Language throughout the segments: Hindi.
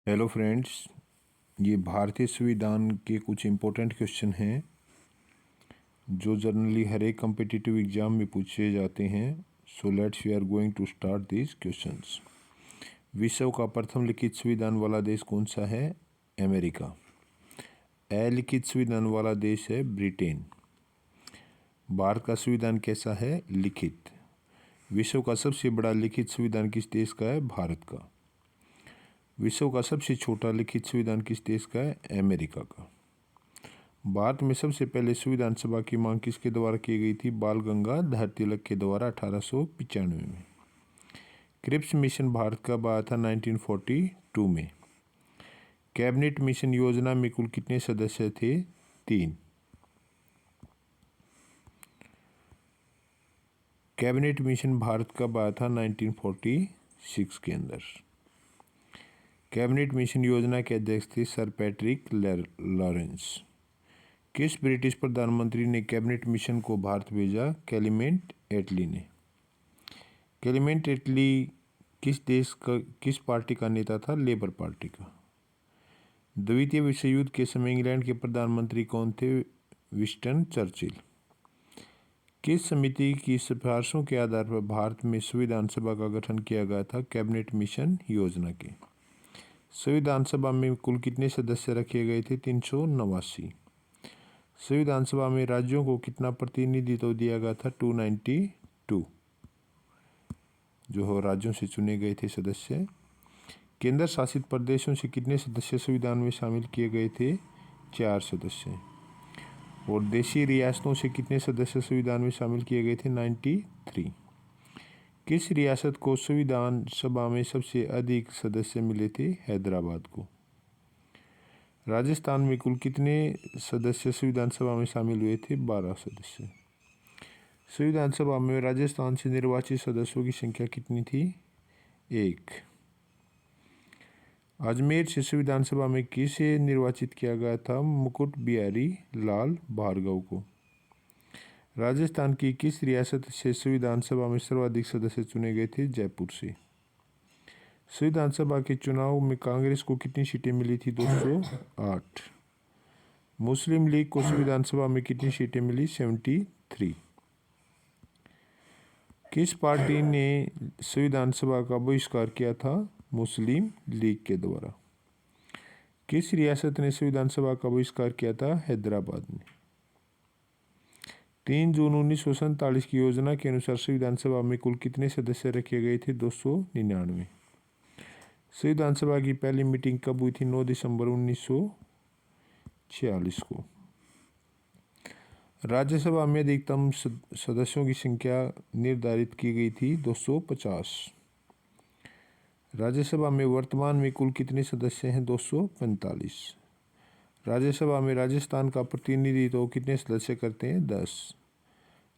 हेलो फ्रेंड्स, ये भारतीय संविधान के कुछ इम्पोर्टेंट क्वेश्चन हैं जो जनरली हर एक कम्पिटिटिव एग्जाम में पूछे जाते हैं। So let's we are going to start this questions. विश्व का प्रथम लिखित संविधान वाला देश कौन सा है? अमेरिका। अलिखित संविधान वाला देश है ब्रिटेन। भारत का संविधान कैसा है? लिखित। विश्व का सबसे बड़ा लिखित संविधान किस देश का है? भारत का। विश्व का सबसे छोटा लिखित संविधान किस देश का है? अमेरिका का। भारत में सबसे पहले संविधान सभा की मांग किसके द्वारा की गई थी? बाल गंगाधर तिलक के द्वारा 1895 में। क्रिप्स मिशन भारत कब आया था? 1942 में। कैबिनेट मिशन योजना में कुल कितने सदस्य थे? 3। कैबिनेट मिशन भारत कब आया था? 1946 के अंदर। कैबिनेट मिशन योजना के अध्यक्ष थे सर पैट्रिक लॉरेंस। किस ब्रिटिश प्रधानमंत्री ने कैबिनेट मिशन को भारत भेजा? क्लेमेंट एटली ने। क्लेमेंट एटली किस पार्टी का नेता था? लेबर पार्टी का। द्वितीय विश्व युद्ध के समय इंग्लैंड के प्रधानमंत्री कौन थे? Winston Churchill. किस समिति की सिफारिशों के आधार पर भारत में संविधान सभा का गठन किया गया था? कैबिनेट मिशन योजना के। संविधान सभा में कुल कितने सदस्य रखे गए थे? 389। संविधान सभा में राज्यों को कितना प्रतिनिधित्व दिया गया था? 292 जो राज्यों से चुने गए थे सदस्य। केंद्र शासित प्रदेशों से कितने सदस्य संविधान में शामिल किए गए थे? 4 सदस्य। और देशी रियासतों से कितने सदस्य संविधान में शामिल किए गए थे? 93। किस रियासत को संविधान सभा में सबसे अधिक सदस्य मिले थे? हैदराबाद को। राजस्थान में कुल कितने सदस्य संविधान सभा में शामिल हुए थे? 12 सदस्य। संविधान सभा में राजस्थान से निर्वाचित सदस्यों की संख्या कितनी थी? 1। अजमेर से संविधान सभा में किसे निर्वाचित किया गया था? मुकुट बिहारी लाल भार्गव को। राजस्थान की किस रियासत से संविधान सभा में सर्वाधिक सदस्य चुने गए थे? जयपुर से। संविधान सभा के चुनाव में कांग्रेस को कितनी सीटें मिली थी? 208। मुस्लिम लीग को संविधान सभा में कितनी सीटें मिली? 73। किस पार्टी ने संविधान सभा का बहिष्कार किया था? मुस्लिम लीग के द्वारा। किस रियासत ने संविधान सभा का बहिष्कार किया था? हैदराबाद ने। 3 जून 1947 की योजना के अनुसार संविधान सभा में कुल कितने सदस्य रखे गए थे? 299। संविधान सभा की पहली मीटिंग कब हुई थी? 9 दिसंबर 1946 को। राज्यसभा में अधिकतम सदस्यों की संख्या निर्धारित की गई थी 250। राज्यसभा में वर्तमान में कुल कितने सदस्य हैं? 245। राज्यसभा में राजस्थान का प्रतिनिधित्व कितने सदस्य करते हैं? 10।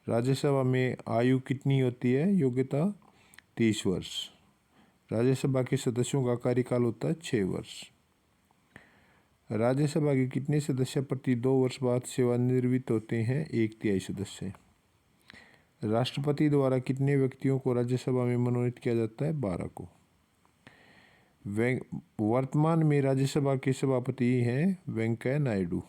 राज्यसभा में आयु कितनी होती है? योग्यता 30 वर्ष। राज्यसभा के सदस्यों का कार्यकाल होता है 6 वर्ष। राज्यसभा के कितने सदस्य प्रति 2 वर्ष बाद सेवानिवृत्त होते हैं? 1/3 सदस्य। राष्ट्रपति द्वारा कितने व्यक्तियों को राज्यसभा में मनोनीत किया जाता है? 12 को। वर्तमान में राज्यसभा के सभापति हैं वेंकैया नायडू।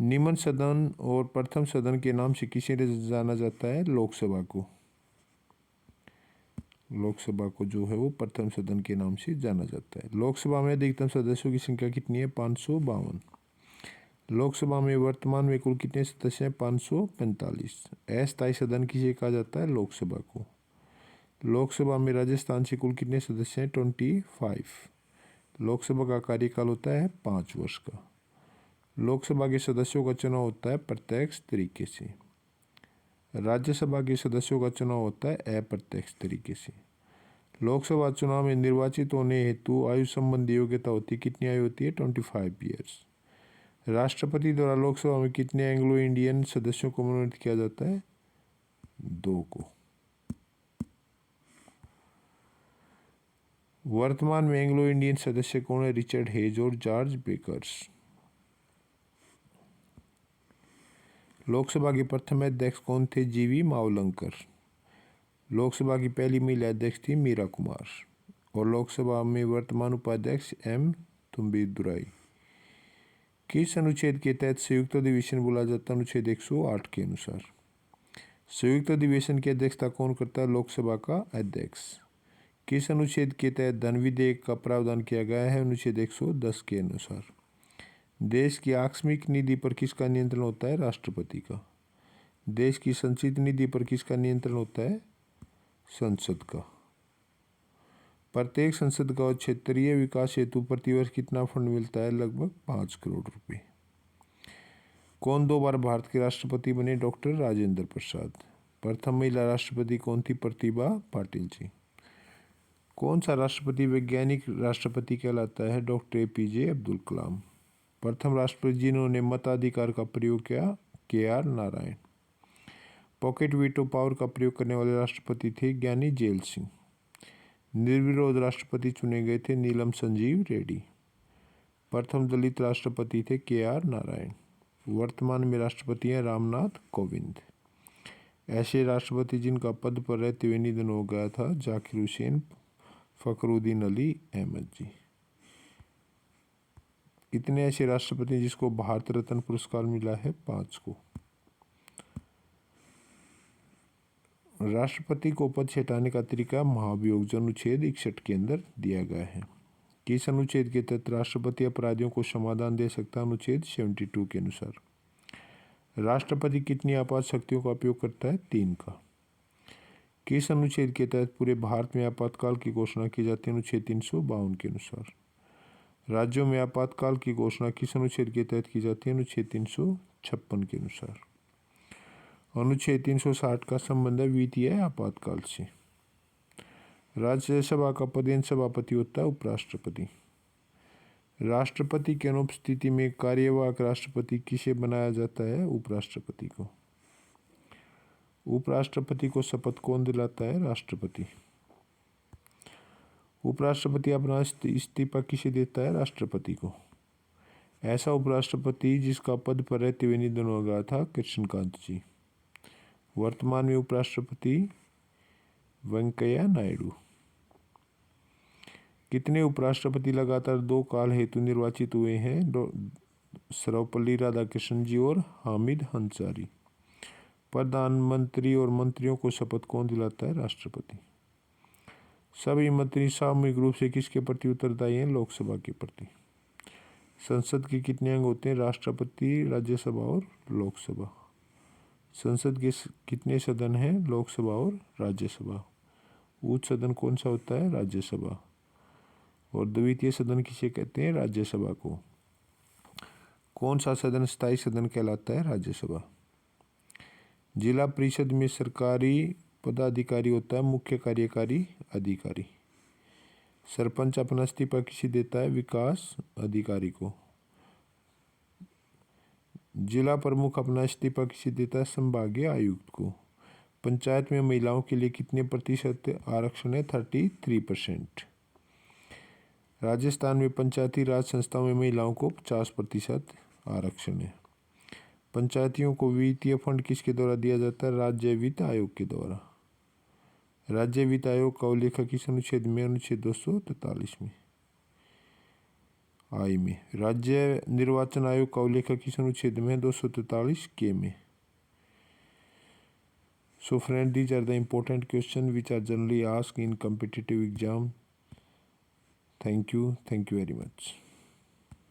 निम्न सदन और प्रथम सदन के नाम से किसे जाना जाता है? लोकसभा को। लोकसभा को जो है वो प्रथम सदन के नाम से जाना जाता है। लोकसभा में अधिकतम सदस्यों की संख्या कितनी है? 552। लोकसभा में वर्तमान में कुल कितने सदस्य हैं? 545। अस्थायी सदन किसे कहा जाता है? लोकसभा को। लोकसभा में राजस्थान से कुल कितने सदस्य हैं? 25। लोकसभा का कार्यकाल होता है 5 वर्ष का। लोकसभा के सदस्यों का चुनाव होता है प्रत्यक्ष तरीके से। राज्यसभा के सदस्यों का चुनाव होता है अप्रत्यक्ष तरीके से। लोकसभा चुनाव में निर्वाचित होने हेतु आयु संबंधी योग्यता होती है। कितनी आयु होती है? 25 ईयर्स। राष्ट्रपति द्वारा लोकसभा में कितने एंग्लो इंडियन सदस्यों को मनोनीत किया जाता है? 2 को। वर्तमान में एंग्लो इंडियन सदस्य कौन है? रिचर्ड हेज और जॉर्ज बेकर्स। लोकसभा के प्रथम अध्यक्ष कौन थे? जीवी मावलंकर। लोकसभा की पहली महिला अध्यक्ष थी मीरा कुमार और लोकसभा में वर्तमान उपाध्यक्ष एम तुंबीदुराई। किस अनुच्छेद के तहत संयुक्त अधिवेशन बोला जाता है? अनुच्छेद 108 के अनुसार। संयुक्त अधिवेशन की अध्यक्षता कौन करता है? लोकसभा का अध्यक्ष। किस अनुच्छेद के तहत धन विधेयक का प्रावधान किया गया है? अनुच्छेद 110 के अनुसार। देश की आकस्मिक निधि पर किसका नियंत्रण होता है? राष्ट्रपति का। देश की संचित निधि पर किसका नियंत्रण होता है? संसद का। प्रत्येक संसद का क्षेत्रीय विकास हेतु प्रतिवर्ष कितना फंड मिलता है? लगभग 5 करोड़ रुपए। कौन 2 बार भारत के राष्ट्रपति बने? डॉक्टर राजेंद्र प्रसाद। प्रथम महिला राष्ट्रपति कौन थी? प्रतिभा पाटिल जी। कौन सा राष्ट्रपति वैज्ञानिक राष्ट्रपति कहलाता है? Doctor APJ Abdul Kalam. प्रथम राष्ट्रपति जिन्होंने मताधिकार का प्रयोग किया? KR Narayan. Pocket veto power का प्रयोग करने वाले राष्ट्रपति थे? ज्ञानी जेल सिंह। निर्विरोध राष्ट्रपति चुने गए थे? नीलम संजीव रेड्डी। प्रथम दलित राष्ट्रपति थे? KR नारायण। वर्तमान में राष्ट्रपति हैं रामनाथ कोविंद। ऐसे राष्ट्रपति जिनका पद पर रहते हुए निधन हो गया था? जाकिर हुसैन, फखरुद्दीन अली अहमद जी। कितने ऐसे राष्ट्रपति जिसको भारत रत्न पुरस्कार मिला है? 5 को। राष्ट्रपति को पद से हटाने का तरीका महाभियोग जो अनुच्छेद 61 के अंदर दिया गया है। किस अनुच्छेद के तहत राष्ट्रपति अपराधियों को समाधान दे सकता है? अनुच्छेद 72 के अनुसार। राष्ट्रपति कितनी आपात शक्तियों का उपयोग करता है? 3 का। किस अनुच्छेद के तहत पूरे भारत में आपातकाल की घोषणा की जाती है? अनुच्छेद 352 के अनुसार। राज्यों में आपातकाल की घोषणा किस अनुच्छेद के तहत की जाती है? अनुच्छेद 356 के अनुसार। अनुच्छेद 360 का संबंध है वित्तीय आपातकाल से। राज्यसभा का पदेन सभापति होता है उपराष्ट्रपति। राष्ट्रपति की अनुपस्थिति में कार्यवाहक राष्ट्रपति किसे बनाया जाता है? उपराष्ट्रपति को। उपराष्ट्रपति को शपथ कौन दिलाता है? राष्ट्रपति। उपराष्ट्रपति अपना इस्तीफा किसे देता है? राष्ट्रपति को। ऐसा उपराष्ट्रपति जिसका पद पर रहते हुए निधन हो गया था? कृष्णकांत जी। वर्तमान में उपराष्ट्रपति वेंकैया नायडू। कितने उपराष्ट्रपति लगातार 2 काल हेतु निर्वाचित हुए हैं? सर्वपल्ली राधाकृष्णन जी और हामिद अंसारी। प्रधानमंत्री और मंत्रियों को शपथ कौन दिलाता है? राष्ट्रपति। सभी मंत्री सामूहिक रूप से किसके प्रति उत्तरदायी हैं? लोकसभा के प्रति। संसद के कितने अंग होते हैं? राष्ट्रपति, राज्यसभा और लोकसभा। संसद के कितने सदन हैं? लोकसभा और राज्यसभा। उच्च सदन कौन सा होता है? राज्यसभा। और द्वितीय सदन किसे कहते हैं? राज्यसभा को। कौन सा सदन स्थायी सदन कहलाता है? राज्यसभा। जिला परिषद में सरकारी पदाधिकारी होता है मुख्य कार्यकारी अधिकारी। सरपंच अपना इस्तीफा किसे देता है? विकास अधिकारी को। जिला प्रमुख अपना इस्तीफा किसे देता है? संभागीय आयुक्त को। पंचायत में महिलाओं के लिए कितने प्रतिशत आरक्षण है? 33%। राजस्थान में पंचायती राज संस्थाओं में महिलाओं को 50% आरक्षण है। पंचायतियों को वित्तीय फंड किसके द्वारा दिया जाता है? राज्य वित्त आयोग के द्वारा। राज्य वित्त आयोग का उल्लेख किस अनुच्छेद में? अनुच्छेद 243 में। आई में। राज्य निर्वाचन आयोग का उल्लेख किस अनुच्छेद में? 243 के में। So friend, these are the important questions which are generally asked in competitive exam. Thank you very much.